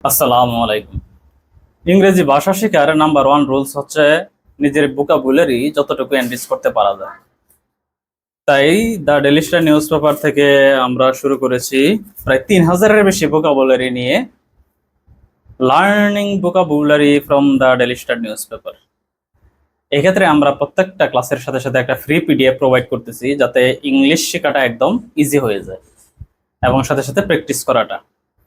আসসালামু আলাইকুম। ইংরেজি ভাষা শেখার নাম্বার ওয়ান রুলস হচ্ছে নিজের ভোকাবুলারি যতটুকু এনরিচ করতে পারা যায়। তাই the daily star news paper থেকে আমরা শুরু করেছি প্রায় 3000-এর বেশি ভোকাবুলারি নিয়ে learning vocabulary from the daily star news paper. এক্ষেত্রে আমরা প্রত্যেকটা ক্লাসের সাথে সাথে একটা ফ্রি পিডিএফ প্রোভাইড করতেছি যাতে ইংলিশ শেখাটা একদম ইজি হয়ে যায় এবং সাথে সাথে প্র্যাকটিস করাটা।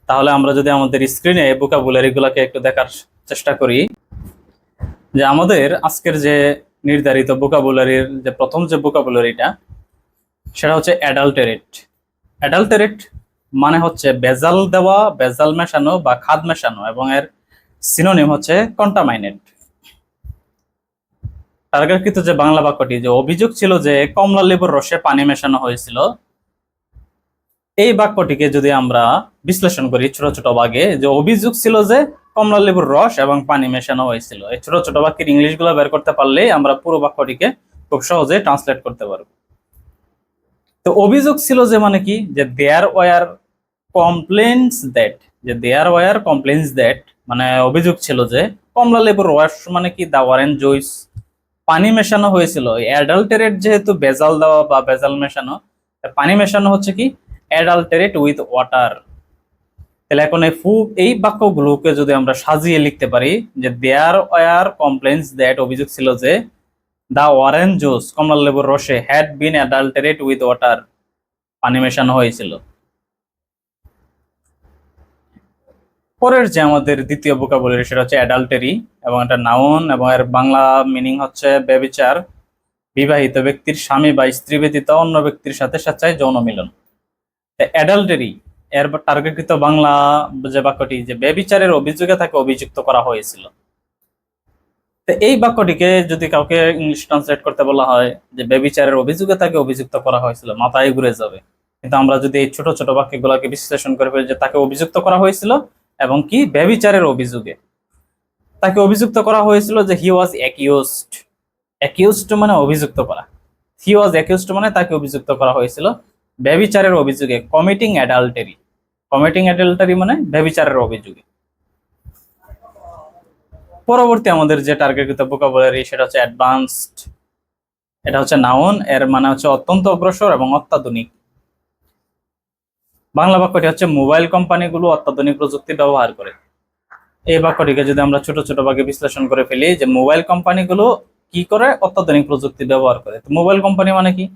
তাহলে আমরা যদি আমাদের স্ক্রিনে ভোকাবুলারি গুলাকে একটু দেখার চেষ্টা করি, যে আমাদের আজকের যে নির্ধারিত ভোকাবুলারির যে প্রথম যে ভোকাবুলারিটা সেটা হচ্ছে অ্যাডাল্টারেট। অ্যাডাল্টারেট মানে হচ্ছে ভেজাল দেওয়া, ভেজাল মেশানো বা খাদ মেশানো, এবং এর সিনোনিম হচ্ছে কন্টামাইনেট। টার্গেটকৃত যে বাংলা বাক্যটি, যে অভিযোগ ছিল যে কমলা লেবুর রসে পানি মেশানো হয়েছিল, এই বাক্যটিকে যদি আমরা বিশ্লেষণ করি ছোট ছোট ভাগে, যে অভিযোগ ছিল যে কমলা লেবুর রস এবং পানি মেশানো হয়েছিল, এই ছোট ছোট বাক্যের ইংলিশ গুলো বের করতে পারলেই আমরা পুরো বাক্যটিকে খুব সহজে ট্রান্সলেট করতে পারবো। তো অভিযোগ ছিল যে মানে কি, যে দেয়ার ওয়ার কমপ্লেন্টস দ্যাট, যে দেয়ার ওয়ার কমপ্লেন্টস দ্যাট মানে অভিযোগ ছিল যে কমলা লেবুর রস মানে কি দা অরেঞ্জ জুইস, পানি মেশানো হয়েছিল। অ্যাডাল্টারেট যেহেতু ভেজাল দেওয়া বা ভেজাল মেশানো, পানি মেশানো হচ্ছে কি অ্যাডাল্টারেট উইথ ওয়াটার। তাহলে এখন এই বাক্যগুলোকে যদি আমরা সাজিয়ে লিখতে পারি, যে দেয়ার ওয়ার কমপ্লেন্টস দ্যাট, অভিযোগ ছিল যে দা অরেঞ্জ জুস কমলা লেবুর রসে হ্যাড বিন অ্যাডাল্টারেট উইথ ওয়াটার, পানি মেশানো হয়েছিল। পরের যে আমাদের দ্বিতীয় ভোকাবুলারি সেটা হচ্ছে অ্যাডাল্টারি, এবং এটা নাউন এবং এর বাংলা মিনিং হচ্ছে ব্যভিচার, বিবাহিত ব্যক্তির স্বামী বা স্ত্রী ব্যতীত অন্য ব্যক্তির সাথে স্বেচ্ছায় যৌন মিলন। অ্যাডাল্টারি এর টার্গেটকৃত বাংলা যে বাক্যটি, যে ব্যভিচারের অভিযোগে তাকে অভিযুক্ত করা হয়েছিল। তো এই বাক্যটিকে যদি কাউকে ইংলিশ ট্রান্সলেট করতে বলা হয় যে ব্যভিচারের অভিযোগে তাকে অভিযুক্ত করা হয়েছিল, মাথায় ঘুরে যাবে। কিন্তু আমরা যদি এই ছোট ছোট বাক্যগুলোকে বিশ্লেষণ করে ফেলি, যে তাকে অভিযুক্ত করা হয়েছিল এবং কি ব্যভিচারের অভিযোগে তাকে অভিযুক্ত করা হয়েছিল, যে হি ওয়াজ অ্যাকিউজড। অ্যাকিউজড মানে অভিযুক্ত করা, হি ওয়াজ অ্যাকিউজড মানে তাকে অভিযুক্ত করা হয়েছিল ব্যভিচারের অভিযোগে, কমিটিং অ্যাডাল্টারি। কমিটিং অ্যাডাল্টারি মানে ব্যভিচারের অভিযোগে। পরবর্তী আমাদের যে টার্গেটকৃত ভোকাবুলারি সেটা হচ্ছে অ্যাডভান্সড। এটা হচ্ছে নাউন, এর মানে হচ্ছে অত্যন্ত অগ্রসর এবং অত্যাধুনিক। বাংলা বাক্যটি হচ্ছে মোবাইল কোম্পানিগুলো অত্যাধুনিক প্রযুক্তি ব্যবহার করে। এই বাক্যটিকে যদি আমরা ছোট ছোট ভাগে বিশ্লেষণ করে ফেলি, যে মোবাইল কোম্পানিগুলো কি করে, অত্যাধুনিক প্রযুক্তি ব্যবহার করে। তো মোবাইল কোম্পানি মানে কি,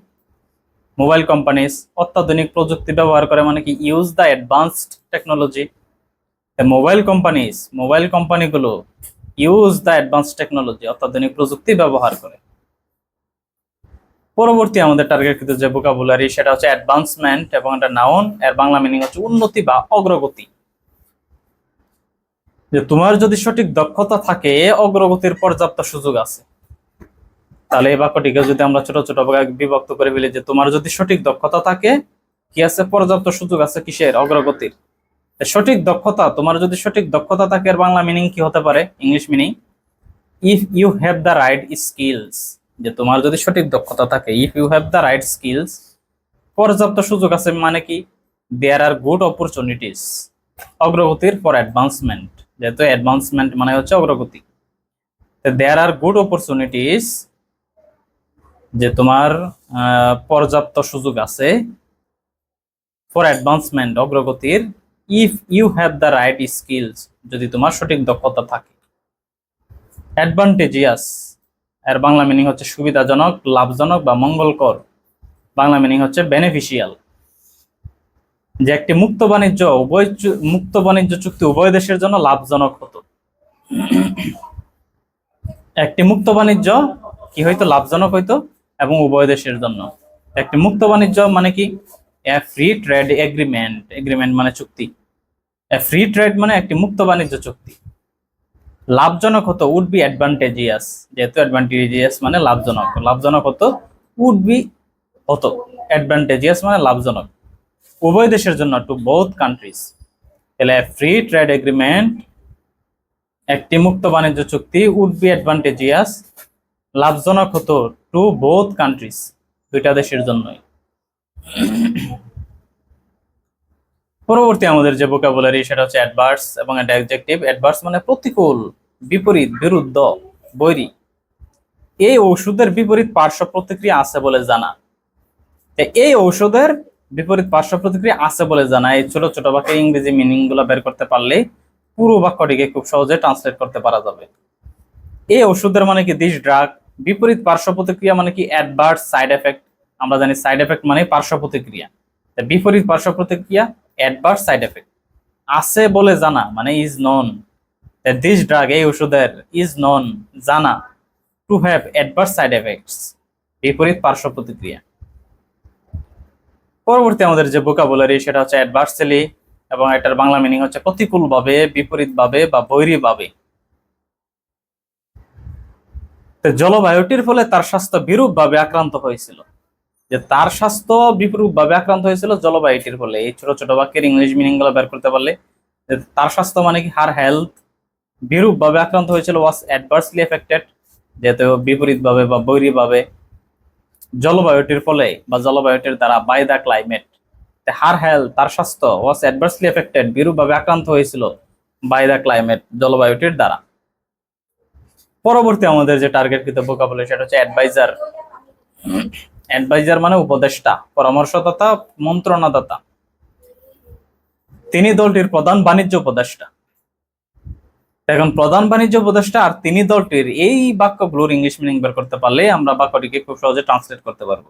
মোবাইল কোম্পানিজ অত্যাধুনিক প্রযুক্তি ব্যবহার করে মানে কি use the advanced technology. Mobile কোম্পানিগুলো ইউজ দ্য অ্যাডভান্স টেকনোলজি, অত্যাধুনিক প্রযুক্তি ব্যবহার করে। পরবর্তী আমাদের টার্গেটকৃত যে ভোকাবুলারি সেটা হচ্ছে অ্যাডভান্সমেন্ট, এবং এটা নাউন, এর বাংলা মিনিং হচ্ছে উন্নতি বা অগ্রগতি। যে তোমার যদি সঠিক দক্ষতা থাকে, অগ্রগতির পর্যাপ্ত সুযোগ আছে। তাহলে এই বাক্যটিকে যদি আমরা ছোট ছোট ভাগে বিভক্ত করে ফেলি, যে তোমার যদি সঠিক দক্ষতা থাকে, কি আছে, পর্যাপ্ত সুযোগ আছে কিসের, অগ্রগতির। সঠিক দক্ষতা, তোমার যদি সঠিক দক্ষতা থাকে এর বাংলা মিনিং কি হতে পারে, English meaning, if you have the right skills. যে তোমার যদি সঠিক দক্ষতা থাকে, if you have the right skills, পর্যাপ্ত সুযোগ আছে মানে কি দেয়ার আর গুড অপরচুনিটিস, অগ্রগতির ফর অ্যাডভান্সমেন্ট, যেহেতু অ্যাডভান্সমেন্ট মানে হচ্ছে অগ্রগতি। দেয়ার আর গুড অপরচুনিটিস, যে তোমার পর্যাপ্ত সুযোগ আছে ফর অ্যাডভান্সমেন্ট, অগ্রগতির, if you have the right skills, যদি তোমার সঠিক দক্ষতা থাকে। অ্যাডভান্টেজিয়াস, এর বাংলা মিনিং হচ্ছে সুবিধাজনক, লাভজনক বা মঙ্গলকর। বাংলা মিনিং হচ্ছে বেনিফিশিয়াল। যে একটি মুক্ত বাণিজ্য চুক্তি উভয় দেশের জন্য লাভজনক হতো। একটি মুক্ত বাণিজ্য কি হইতো, লাভজনক হইতো এবং উভয় দেশের জন্য। একটি মুক্ত বাণিজ্য মানে কি ফ্রি ট্রেড এগ্রিমেন্ট, এগ্রিমেন্ট মানে চুক্তি। ফ্রি ট্রেড মানে একটি মুক্ত বাণিজ্য চুক্তি। লাভজনক হতো, উড বি অ্যাডভান্টেজিয়াস, যেহেতু অ্যাডভান্টেজিয়াস মানে লাভজনক, লাভজনক হতো, উড বি হতো, অ্যাডভান্টেজিয়াস মানে লাভজনক, উভয় দেশের জন্য, টু বোথ কান্ট্রিজ। তাহলে ফ্রি ট্রেড এগ্রিমেন্ট, একটি মুক্ত বাণিজ্য চুক্তি, উড বি অ্যাডভান্টেজিয়াস, লাভজনক হতো, টু বোথ কান্ট্রিজ, দুইটা দেশের জন্যই। পরবর্তী আমাদের যে ভোকাবুলারি সেটা হচ্ছে অ্যাডভার্স এবং অ্যাডজেক্টিভ। অ্যাডভার্স মানে প্রতিকূল, বিপরীত, বিরুদ্ধ, বৈরী। এই ঔষধের বিপরীত পার্শ্ব প্রতিক্রিয়া আছে বলে জানা। এই ঔষধের বিপরীত পার্শ্ব প্রতিক্রিয়া আছে বলে জানা, এই ছোট ছোট বাক্যে ইংরেজি মিনিং গুলো বের করতে পারলে পুরো বাক্যটিকে খুব সহজে ট্রান্সলেট করতে পারা যাবে। এই ওষুধের মানে কি দিস ড্রাগ, বিপরীত পার্শ্ব প্রতিক্রিয়া মানে কি অ্যাডভার্স সাইড এফেক্ট। আমরা জানি সাইড এফেক্ট মানে পার্শ্ব প্রতিক্রিয়া, বিপরীত পার্শ্ব প্রতিক্রিয়া অ্যাডভার্স সাইড এফেক্ট। আছে বলে জানা মানে ইজ নন, দিস ড্রাগ এই ওষুধের ইজ নন জানা to have adverse side effects বিপরীত পার্শ্ব প্রতিক্রিয়া। পরবর্তী আমাদের যে ভোকাবুলারি সেটা হচ্ছে অ্যাডভার্সলি এবং এটার বাংলা মিনিং হচ্ছে প্রতিকূলভাবে, বিপরীতভাবে বা বৈরীভাবে। জলবায়ুটির ফলে তার স্বাস্থ্য বিরূপভাবে আক্রান্ত হয়েছিল, যে তার স্বাস্থ্য বিরূপভাবে আক্রান্ত হয়েছিল জলবায়ুটির ফলে। এই ছোট ছোট বাক্যের ইংলিশ মিনিং গুলো বের করতে পারলে, তার স্বাস্থ্য মানে কি হার হেলথ বিরূপভাবে আক্রান্ত হয়েছিল, ওয়াজ অ্যাডভার্সলি এফেক্টেড, যেহেতু বিপরীতভাবে বা বৈরীভাবে জলবায়ুটির ফলে বা জলবায়ুটির দ্বারা, by the climate. Her health তার স্বাস্থ্য, ওয়াজ অ্যাডভার্সলি এফেক্টেড বিরূপভাবে আক্রান্ত হয়েছিল, বাই দ্য ক্লাইমেট জলবায়ুটির দ্বারা। পরবর্তী আমাদের যে টার্গেটকৃত ভোকাবুলারি সেটা হচ্ছে অ্যাডভাইজার। অ্যাডভাইজার মানে উপদেষ্টা, পরামর্শদাতা, মন্ত্রণাদাতা। তিনি দলটির প্রধান বাণিজ্য উপদেষ্টা। এখন প্রধান বাণিজ্য উপদেষ্টা আর তিনি দলটির এই বাক্যগুলোর ইংলিশ মিনিং বের করতে পারলে আমরা বাক্যটিকে খুব সহজে ট্রান্সলেট করতে পারবো।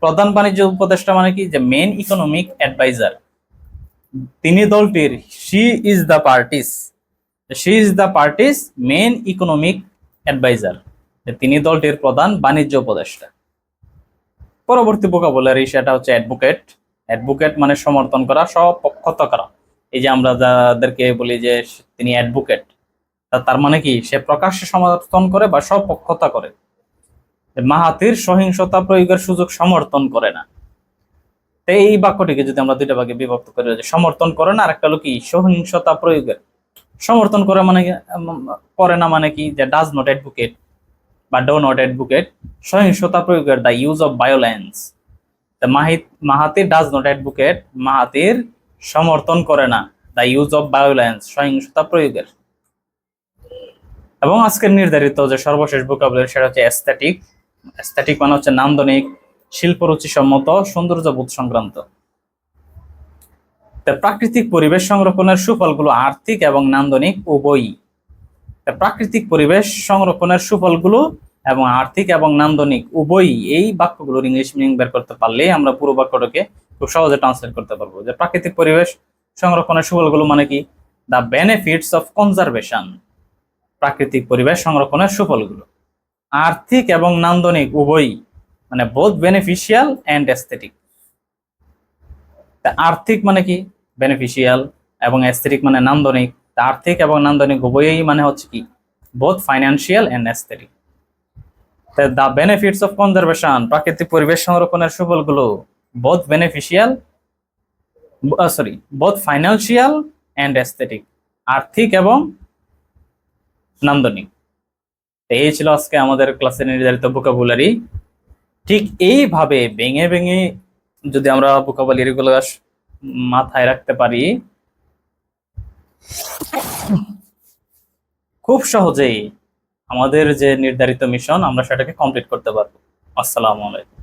প্রধান বাণিজ্য উপদেষ্টা মানে কি, যে মেন ইকোনমিক অ্যাডভাইজার। তিনি দলটির she is the party's, she is the party's main economic adviser, তিনি দলটির প্রধান বাণিজ্য উপদেষ্টা। পরবর্তী ভোকাবুলারি সেটা হচ্ছে অ্যাডভোকেট। অ্যাডভোকেট মানে সমর্থন করা, সপক্ষতা করা। এই যে আমরা যাদেরকে বলি যে তিনি অ্যাডভোকেট, তার মানে কি সে প্রকাশ্যে সমর্থন করে বা সপক্ষতা করে। মাহাতির সহিংসতা প্রয়োগের সুযোগ সমর্থন করে না। এই বাক্যটিকে যদি আমরা দুইটা ভাগে বিভক্ত করি, যে সমর্থন করে না আর একটা হলো কি সহিংসতা প্রয়োগের। সমর্থন করে মানে করে না মানে কি, যে ডাজ নট অ্যাডভোকেট বা ডো নট অ্যাডভোকেট সহিংসতা প্রয়োগের, the use of violence. Mahathir does not advocate, Mahathir সমর্থন করে না দ্য ইউজ অফ ভায়োলেন্স সহিংসতা প্রয়োগের। এবং আজকের নির্ধারিত যে সর্বশেষ ভোকাবুলারি সেটা হচ্ছে অ্যাস্থেটিক। অ্যাস্থেটিক মানে হচ্ছে নান্দনিক, শিল্পরুচি সম্মত, সৌন্দর্যবোধ সংক্রান্ত। প্রাকৃতিক পরিবেশ সংরক্ষণের সুফলগুলো আর্থিক এবং নান্দনিক উভয়ই। প্রাকৃতিক পরিবেশ সংরক্ষণের সুফলগুলো এবং আর্থিক এবং নান্দনিক উভয়ই, এই বাক্যগুলোর ইংলিশ মিনিং বের করতে পারলে আমরা পুরো বাক্যটাকে খুব সহজে ট্রান্সলেট করতে পারবো। যে প্রাকৃতিক পরিবেশ সংরক্ষণের সুফলগুলো মানে কি, দ্য বেনিফিটস অফ কনজারভেশন, প্রাকৃতিক পরিবেশ সংরক্ষণের সুফলগুলো। আর্থিক এবং নান্দনিক উভয়ই মানে বোথ বেনিফিশিয়াল অ্যান্ড এস্থেটিক। আর্থিক মানে কি বেনিফিশিয়াল এবং এস্থেটিক মানে নান্দনিক। আর্থিক এবং নান্দনিক উভয়ই মানে হচ্ছে কি both financial and aesthetic. The benefits of conservation, প্রাকৃতিক পরিবেশ সংরক্ষণের সুফলগুলো both beneficial, both financial and aesthetic, আর্থিক এবং নান্দনিক। এই ছিল আজকে আমাদের ক্লাসে নির্ধারিত ভোকাবুলারি। ঠিক এইভাবে ভেঙে ভেঙে যদি আমরা ভোকাবুলারি গুলো মাথায় রাখতে পারি, খুব সহজেই আমাদের যে নির্ধারিত মিশন আমরা সেটাকে কমপ্লিট করতে পারবো। আসসালামু আলাইকুম।